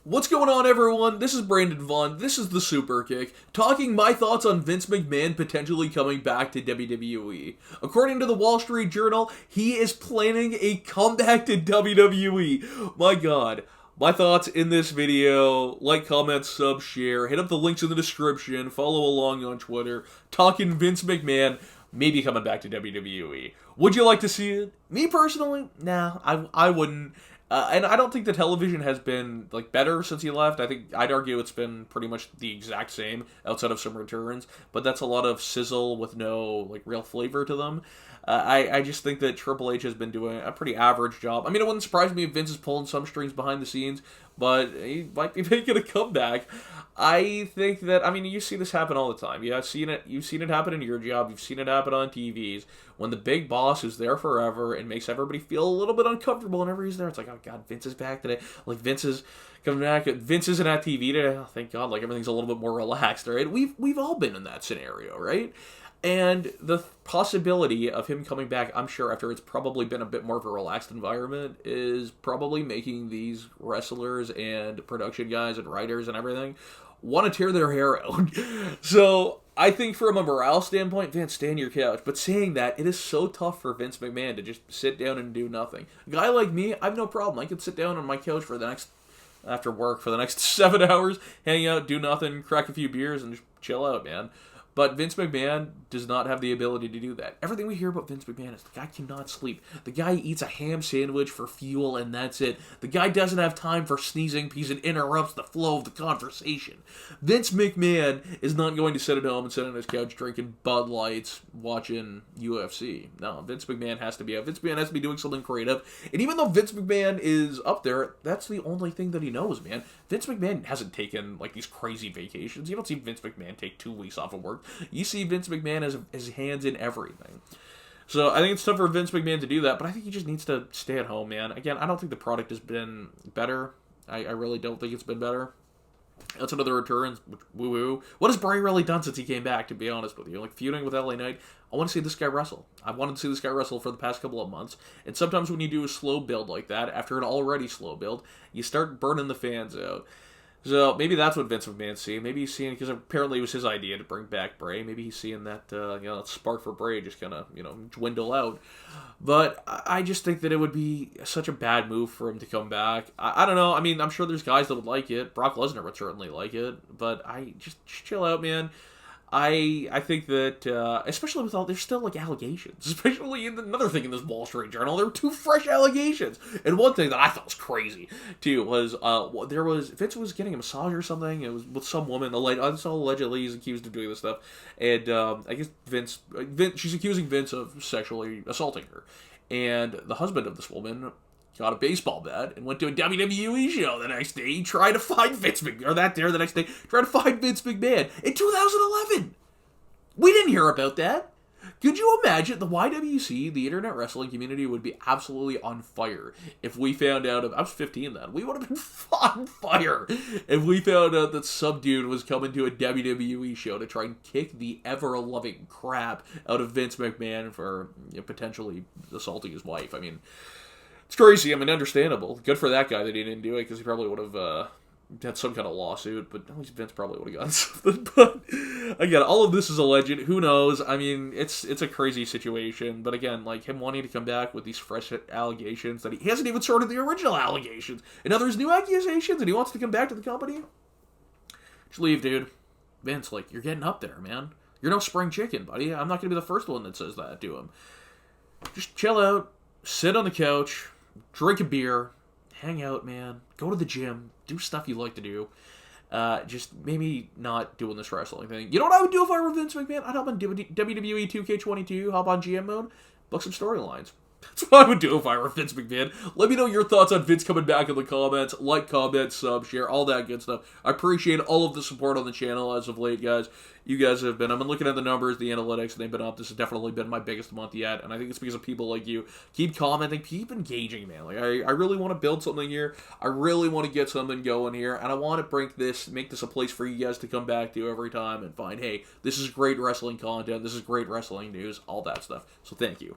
What's going on, everyone? This is Brandon Vaughn. This is the Super Kick, talking my thoughts on Vince McMahon potentially coming back to WWE. According to the Wall Street Journal, he is planning a comeback to WWE. My God. My thoughts in this video. Like, comment, sub, share. Hit up the links in the description. Follow along on Twitter. Talking Vince McMahon maybe coming back to WWE. Would you like to see it? Me personally? Nah, I wouldn't. And I don't think the television has been better since he left. I think I'd argue it's been pretty much the exact same outside of some returns, but that's a lot of sizzle with no real flavor to them. I just think that Triple H has been doing a pretty average job. I mean, it wouldn't surprise me if Vince is pulling some strings behind the scenes, but he might be making a comeback. I think that, I mean, you see this happen all the time. You've seen it happen in your job. You've seen it happen on TVs. When the big boss is there forever and makes everybody feel a little bit uncomfortable whenever he's there, it's like, oh God, Vince is back today. Vince is coming back. Vince isn't at TV today. Oh, thank God. Everything's a little bit more relaxed, right? We've all been in that scenario, right? And the possibility of him coming back, I'm sure, after it's probably been a bit more of a relaxed environment, is probably making these wrestlers and production guys and writers and everything want to tear their hair out. So I think from a morale standpoint, Vince, stay on your couch. But saying that, it is so tough for Vince McMahon to just sit down and do nothing. A guy like me, I have no problem. I could sit down on my couch after work for the next 7 hours, hang out, do nothing, crack a few beers, and just chill out, man. But Vince McMahon does not have the ability to do that. Everything we hear about Vince McMahon is the guy cannot sleep. The guy eats a ham sandwich for fuel, and that's it. The guy doesn't have time for sneezing because it interrupts the flow of the conversation. Vince McMahon is not going to sit at home and sit on his couch drinking Bud Lights, watching UFC. No, Vince McMahon has to be out. Vince McMahon has to be doing something creative. And even though Vince McMahon is up there, that's the only thing that he knows, man. Vince McMahon hasn't taken these crazy vacations. You don't see Vince McMahon take 2 weeks off of work. You see Vince McMahon as his hands in everything. So I think it's tough for Vince McMahon to do that, but I think he just needs to stay at home, man. Again, I don't think the product has been better. I really don't think it's been better. That's another returns. Woo-woo. What has Bray really done since he came back, to be honest with you? Feuding with LA Knight. I want to see this guy wrestle. I've wanted to see this guy wrestle for the past couple of months. And sometimes when you do a slow build like that, after an already slow build, you start burning the fans out. So maybe that's what Vince McMahon's seeing. Maybe he's seeing, because apparently it was his idea to bring back Bray. Maybe he's seeing that that spark for Bray just kind of dwindle out. But I just think that it would be such a bad move for him to come back. I don't know. I mean, I'm sure there's guys that would like it. Brock Lesnar would certainly like it. But I just chill out, man. I think that, especially with there's still allegations, especially in another thing in this Wall Street Journal, there were 2 fresh allegations. And one thing that I thought was crazy, too, was, Vince was getting a massage or something. It was with some woman, allegedly he's accused of doing this stuff. And, I guess Vince, she's accusing Vince of sexually assaulting her. And the husband of this woman got a baseball bat and went to a WWE show the next day. He tried to find Vince McMahon, or the next day, tried to find Vince McMahon in 2011. We didn't hear about that. Could you imagine the YWC, the internet wrestling community, would be absolutely on fire if we found out I was 15 then. We would have been on fire if we found out that some dude was coming to a WWE show to try and kick the ever-loving crap out of Vince McMahon for potentially assaulting his wife. I mean, it's crazy. I mean, understandable. Good for that guy that he didn't do it, because he probably would have had some kind of lawsuit, but at least Vince probably would have gotten something. But again, all of this is alleged. Who knows? I mean, it's a crazy situation. But again, him wanting to come back with these fresh allegations that he hasn't even sorted the original allegations, and now there's new accusations, and he wants to come back to the company. Just leave, dude. Vince, you're getting up there, man. You're no spring chicken, buddy. I'm not going to be the first one that says that to him. Just chill out, sit on the couch, drink a beer, hang out, man. Go to the gym. Do stuff you like to do. Just maybe not doing this wrestling thing. You know what I would do if I were Vince McMahon? I'd hop on WWE 2K22, hop on GM mode, book some storylines. That's what I would do if I were Vince McMahon. Let me know your thoughts on Vince coming back in the comments. Like, comment, sub, share, all that good stuff. I appreciate all of the support on the channel as of late, guys. You guys have been, I've been looking at the numbers, the analytics, and they've been up. This has definitely been my biggest month yet, and I think it's because of people like you. Keep commenting, keep engaging, man. I really want to build something here. I really want to get something going here, and I want to make this a place for you guys to come back to every time and find, hey, this is great wrestling content, this is great wrestling news, all that stuff. So thank you.